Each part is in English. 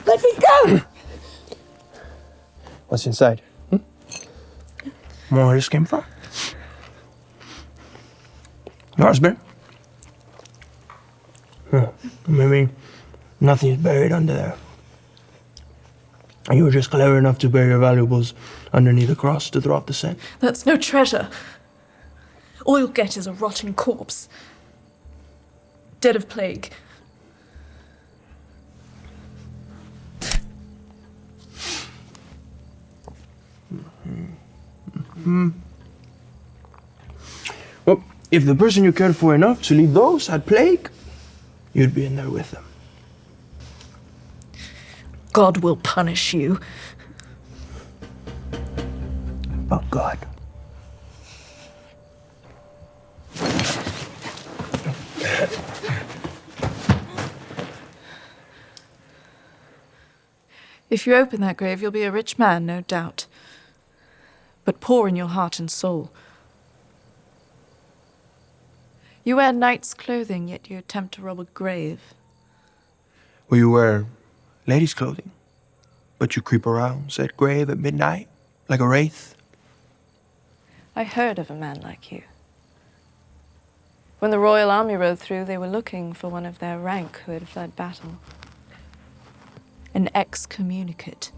Let me go! What's inside? Where this came from? Your husband? Maybe nothing's buried under there. You were just clever enough to bury your valuables underneath the cross to throw off the scent. That's no treasure. All you'll get is a rotting corpse. Dead of plague. Well, if the person you cared for enough to leave those had plague, you'd be in there with them. God will punish you. Oh, God. If you open that grave, you'll be a rich man, no doubt. But poor in your heart and soul. You wear knight's clothing, yet you attempt to rob a grave. Well, you wear ladies' clothing, but you creep around said grave at midnight like a wraith. I heard of a man like you. When the royal army rode through, they were looking for one of their rank who had fled battle. An excommunicate.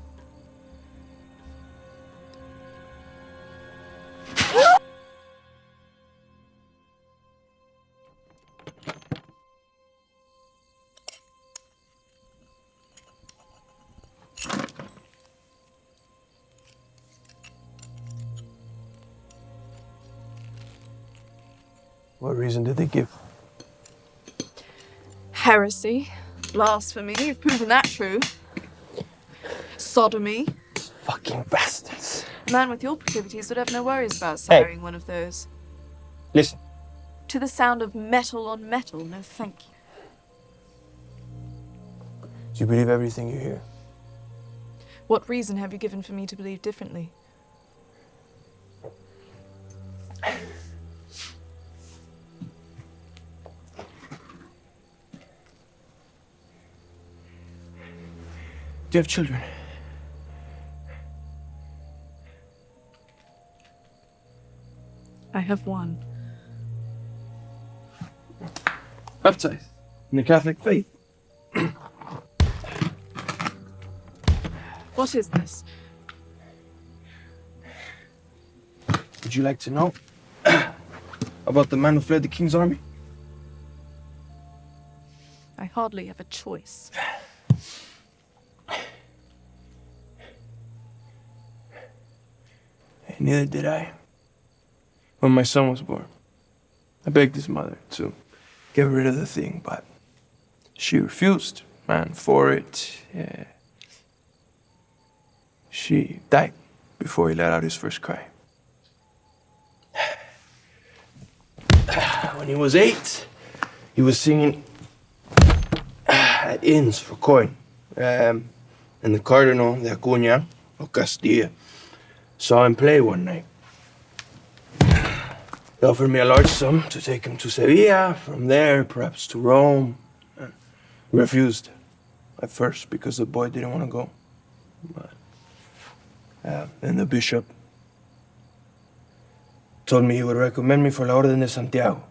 What reason did they give? Heresy, blasphemy, you've proven that true. Sodomy. Fucking bastards. A man with your proclivities would have no worries about siring one of those. Listen. To the sound of metal on metal, no thank you. Do you believe everything you hear? What reason have you given for me to believe differently? Do you have children? I have one. Baptized in the Catholic faith. What is this? Would you like to know about the man who fled the king's army? I hardly have a choice. Neither did I. When my son was born, I begged his mother to get rid of the thing, but she refused, and for it, she died before he let out his first cry. When he was 8, he was singing at inns for coin, and the Cardinal de Acuña of Castilla saw him play one night. He offered me a large sum to take him to Sevilla, from there perhaps to Rome. I refused at first because the boy didn't want to go. But then the bishop told me he would recommend me for la Orden de Santiago.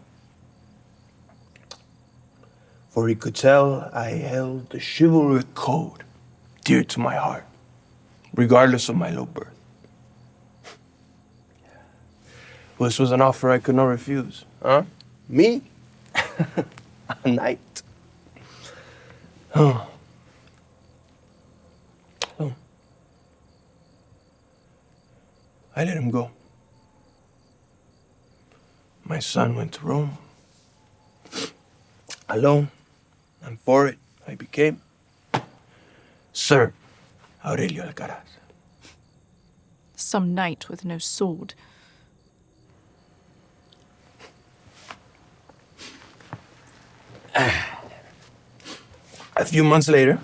For he could tell I held the chivalric code dear to my heart, regardless of my low birth. Well, this was an offer I could not refuse. Huh? Me? A knight. Oh. So, I let him go. My son went to Rome. Alone, and for it, I became Sir Aurelio Alcaraz. Some knight with no sword. A few months later,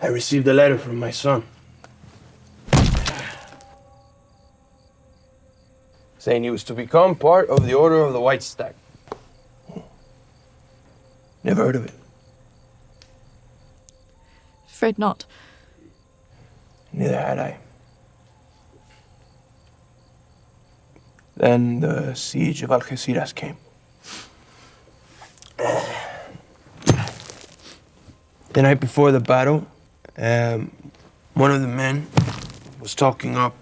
I received a letter from my son saying he was to become part of the Order of the White Stag. Never heard of it. Afraid not. Neither had I. Then the siege of Algeciras came. The night before the battle, one of the men was talking up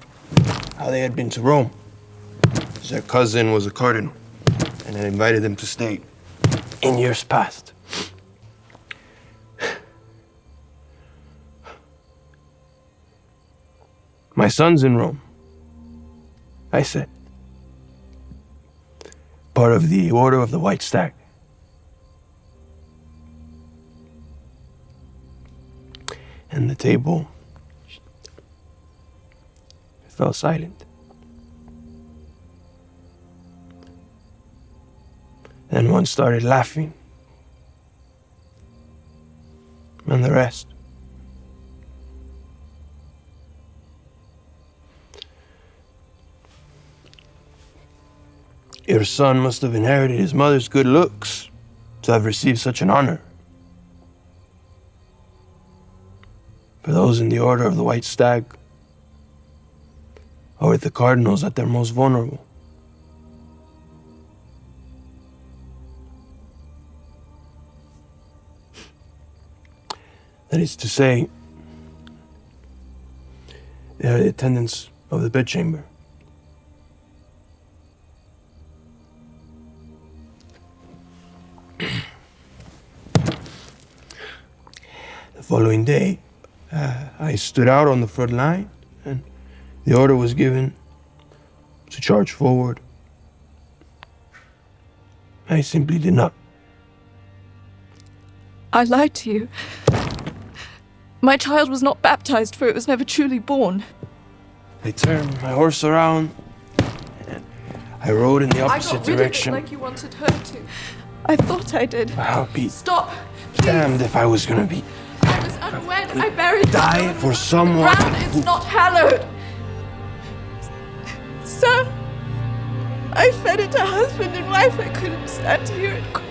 how they had been to Rome. Their cousin was a cardinal and had invited them to stay in years past. My son's in Rome, I said. Part of the Order of the White Stag. And the table fell silent. Then one started laughing, and the rest. Your son must have inherited his mother's good looks to have received such an honor. For those in the Order of the White Stag are with the cardinals at their most vulnerable. That is to say, they are the attendants of the bedchamber. The following day, I stood out on the front line, and the order was given to charge forward. I simply did not. I lied to you. My child was not baptized, for it was never truly born. I turned my horse around, and I rode in the opposite I got rid direction. of it like you wanted her to. I thought I did. I'll be Stop, please. damned if I was gonna be I was unwed. I buried die the for someone ground is who... not hallowed. Sir, I fed it to husband and wife. I couldn't stand to hear it cry.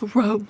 for Rome.